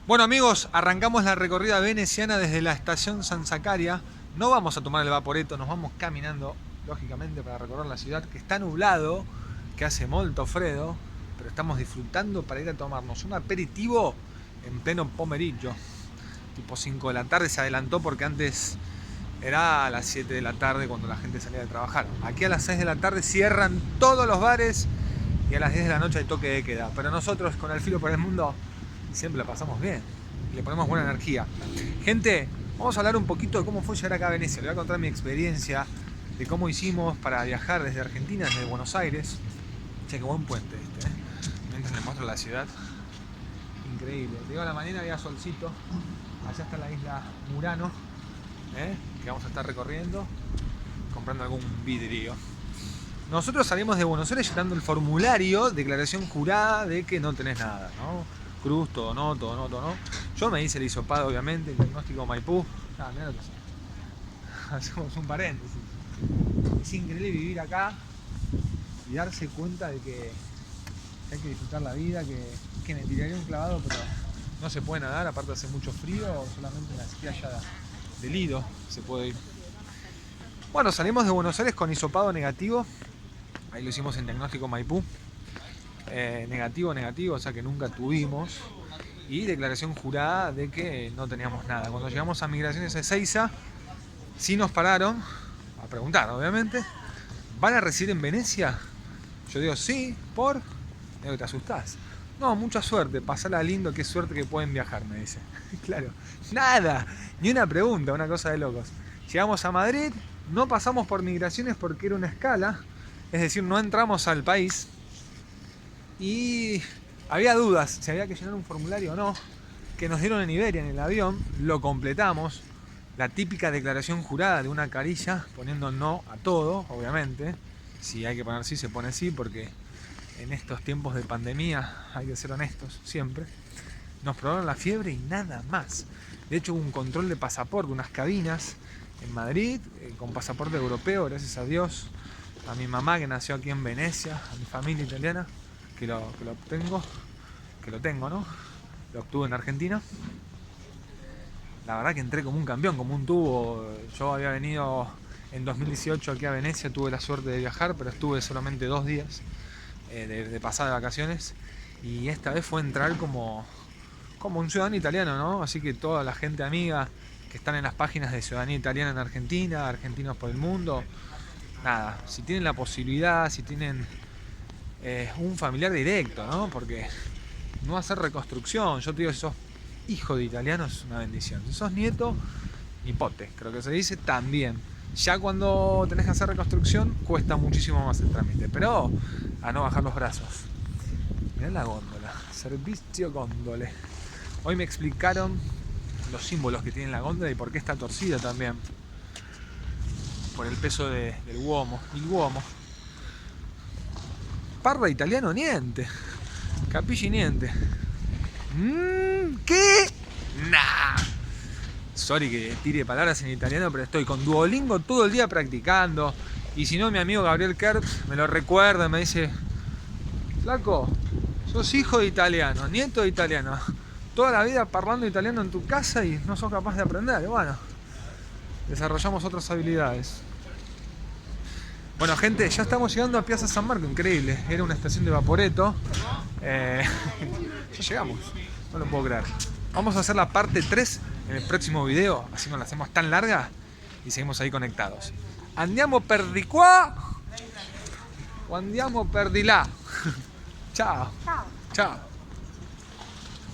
Bueno amigos, arrancamos la recorrida veneciana desde la estación San Zacaria. No vamos a tomar el Vaporetto, nos vamos caminando, lógicamente, para recorrer la ciudad, que está nublado, que hace molto freddo, pero estamos disfrutando para ir a tomarnos un aperitivo en pleno pomeriggio. Tipo 5 de la tarde, se adelantó porque antes era a las 7 de la tarde cuando la gente salía de trabajar. Aquí a las 6 de la tarde cierran todos los bares y a las 10 de la noche hay toque de queda. Pero nosotros con Al Filo por el Mundo siempre la pasamos bien y le ponemos buena energía. Gente, vamos a hablar un poquito de cómo fue llegar acá a Venecia. Le voy a contar mi experiencia de cómo hicimos para viajar desde Argentina, desde Buenos Aires. Che, qué buen puente este, ¿eh? Mientras les muestro la ciudad, increíble. Digo, a la mañana había solcito. Allá está la isla Murano, que vamos a estar recorriendo, comprando algún vidrio. Nosotros salimos de Buenos Aires llenando el formulario, declaración jurada de que no tenés nada, ¿no? Cruz, todo no. Yo me hice el hisopado, obviamente, el diagnóstico Maipú. Mirá lo que hacemos un paréntesis. Es increíble vivir acá y darse cuenta de que hay que disfrutar la vida, que me tiraría un clavado, pero no se puede nadar, aparte hace mucho frío, solamente en la playa de Lido se puede ir. Bueno, salimos de Buenos Aires con hisopado negativo, ahí lo hicimos en diagnóstico Maipú. Negativo, o sea que nunca tuvimos, y declaración jurada de que no teníamos nada. Cuando llegamos a Migraciones de Ezeiza, sí nos pararon a preguntar, obviamente, ¿van a residir en Venecia? Yo digo, sí, ¿por? Digo, que te asustás. No, mucha suerte, pasala lindo, qué suerte que pueden viajar, me dice. Claro, nada, ni una pregunta, una cosa de locos. Llegamos a Madrid, no pasamos por Migraciones porque era una escala, es decir, no entramos al país. Y había dudas si había que llenar un formulario o no, que nos dieron en Iberia en el avión, lo completamos, la típica declaración jurada de una carilla, poniendo no a todo, obviamente. Si hay que poner sí, se pone sí, porque en estos tiempos de pandemia hay que ser honestos siempre. Nos probaron la fiebre y nada más. De hecho hubo un control de pasaporte, unas cabinas en Madrid, con pasaporte europeo, gracias a Dios, a mi mamá que nació aquí en Venecia, a mi familia italiana, que lo tengo, ¿no? Lo obtuve en Argentina. La verdad que entré como un campeón, como un tubo. Yo había venido en 2018 aquí a Venecia, tuve la suerte de viajar, pero estuve solamente 2 días de pasada de vacaciones. Y esta vez fue entrar como un ciudadano italiano, ¿no? Así que toda la gente amiga que están en las páginas de ciudadanía italiana en Argentina, argentinos por el mundo, nada, si tienen la posibilidad, si tienen un familiar directo, ¿no? Porque no hacer reconstrucción, yo te digo, si sos hijo de italiano es una bendición. Si sos nieto, nipote, creo que se dice, también. Ya cuando tenés que hacer reconstrucción cuesta muchísimo más el trámite, pero a no bajar los brazos. Mirá la góndola, servicio góndole. Hoy me explicaron los símbolos que tiene la góndola y por qué está torcida también. Por el peso del uomo, il uomo. Parla italiano niente. Capisci niente. ¿Qué? Nah. Sorry que tire palabras en italiano, pero estoy con Duolingo todo el día practicando. Y si no, mi amigo Gabriel Kertz me lo recuerda, me dice: flaco, sos hijo de italiano, nieto de italiano, toda la vida parlando italiano en tu casa y no sos capaz de aprender. Y bueno, desarrollamos otras habilidades. Bueno, gente, ya estamos llegando a Piazza San Marco, increíble. Era una estación de Vaporetto. Ya llegamos, no lo puedo creer. Vamos a hacer la parte 3 en el próximo video, así no la hacemos tan larga y seguimos ahí conectados. Andiamo per di qua o andiamo per di là. Ciao. Ciao. Ciao.